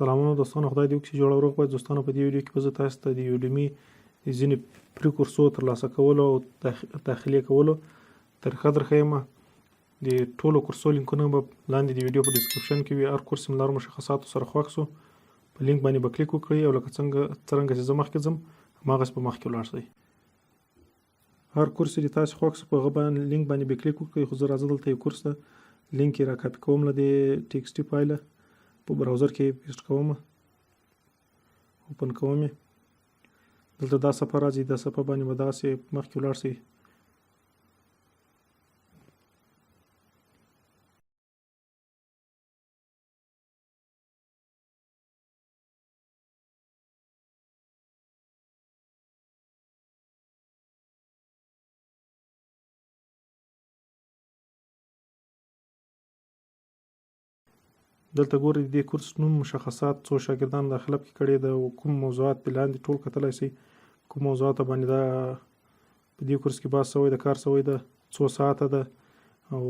سلامونه دوستانو، خدای دې وکړي چې جوړ او روغ وئ. دوستانو په دې ویډیو کې به زه تاسو ته د یوډیمي ځینې پري کورسو ترلاسه کولو او داخلي کولو طریقه درښیم. د ټولو کورسو لینکونه به لاندې د ویډیو په ډسکرپشن کې وي. هر کورس ملار مشخصاتو سره خوښ سو په لینک باندې به کلیک وکړئ او لکه څرنګه چې زه مخکې ځم هماغسې په مخکې ولاړ شئ. هر کورس چې تاسو خوښ سو په هغه باندې لینک باندې به کلیک وکړئ. خو زه راځه دلته یو کورس ته لینک یې را کاپي کوم له د ټیکسټي فایله په براوزر کې پیسټ کوم، اوپن کوم. دلته دا صفحه راځي، دا صفحه باندې به دغسې مخکې ولاړ شئ. دلته ګورئ د دې کورس نوم، مشخصات، څو شاګردان داخله پکې کړې ده او کوم موضوعات پې لاندې ټول کتلی شئ. کوم موضوعات باندې دا په دې کورس کې بحث شوی ده، کار شوی ده، څو ساعته ده او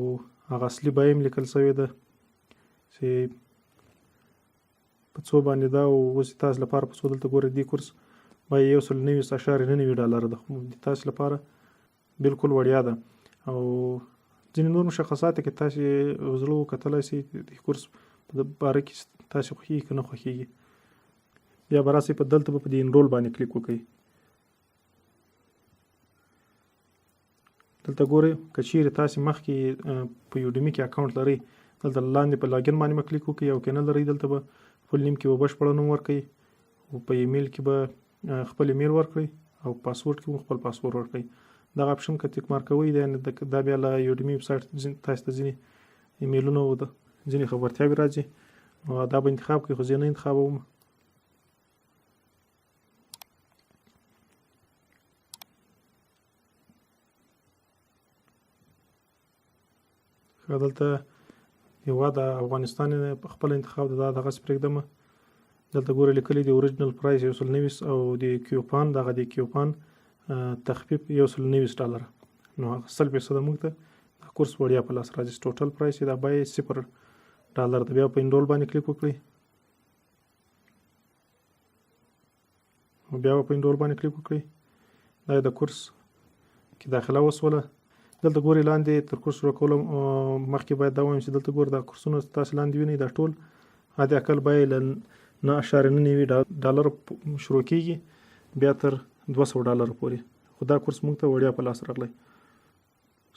هغه اصلي بیه هم لیکل شوې ده چې په څو باندې ده. او اوس تاسو لپاره په څو دلته ګورئ د دې کورس بیه $1.90 ده، خو د تاسو لپاره بالکل وړیا ده. او ځینې نور مشخصات کې تاسو زړه وکتلی شئ د کورس په باره کې تاسو خوښېږي که نه خوښېږي. بیا به راسئ په دلته به په دې انرول باندې کلیک وکړئ. دلته ګورئ که چیرې تاسې مخکې په یوډیمي کې اکاونټ لرئ دلته لاندې په لاګین باندې به کلیک وکړئ، او که نه لرئ دلته به خپل نیم کې به بشپړه نوم ورکړئ او په ایمیل کې به خپل ایمیل ورکړئ او پاسورډ کې به خپل پاسورډ ورکړئ. دغه اپشن که ټیک مارک کوئ دا بیا له یوډیمي ویب سایټ تاسو ته ځینې ایمیلونه او ځینې خبرتیاوې راځي او دا به انتخاب کړئ، خو زه نه انتخابوم. دلته هېواد افغانستان خپل انتخاب ده، دغسې پرېږدم. دلته ګوره لیکلي د اوریجنل پرایس $190 او د کیوپان دغه د کیوپان تخفیف $190. نو 100% موږ ته د کورس وړیا په لاس راځي. ټوټل پرایس یې دا بیه $0 ده. بیا په انرول باندې کلیک وکړئ او بیا په انرول باندې کلیک وکړئ. دا د کورس کې داخله وسوله. دلته ګورئ لاندې تر کورس شروع کولو مخکې باید دا ووایم چې دلته ګورئ دا کورسونه تاسو لاندې وینئ دا ټول حد اقل بیه له $9.99 شروع کېږي بیا تر $200 پورې. خو دا کورس موږ ته وړیا په لاس راغلی.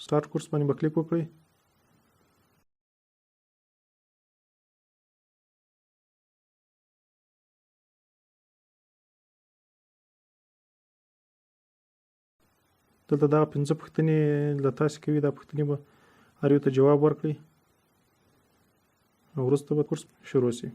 سټارټ کورس باندې به کلیک وکړئ. دلته دا 5 پوښتنې له تاسو کوي. دا پوښتنې به هر یو ته جواب ورکړئ او وروسته به کورس شروع شي.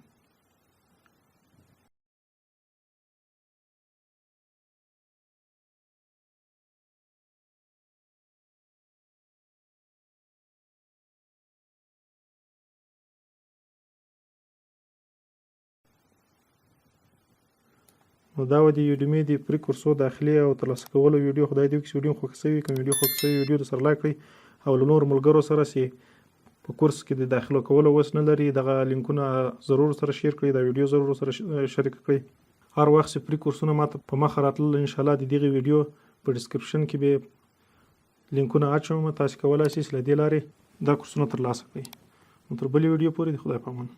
نو دا و د یوډیمي د پري کورسو داخلي او ترلاسه کولو ویډیو. خدای دې وکړي چې ویډیو خوښ شوي. که ویډیو خوښ شوي ویډیو درسره لایک کړئ او له نورو ملګرو سره چې په کورس کې د داخله کولو وس نه لري دغه لینکونه ضرور سره شیر کړئ، دا ویډیو ضرور سره شریک کړئ. هر وخت چې پري کورسونه ماته په مخه راتلل انشاءالله د دغې ویډیو په ډسکرپشن کې به لینکونه اچوم. تاسو کولی شئ چې له دې لارې دا کورسونه ترلاسه کړئ. نو تر بلې ویډیو پورې د خدای په امان.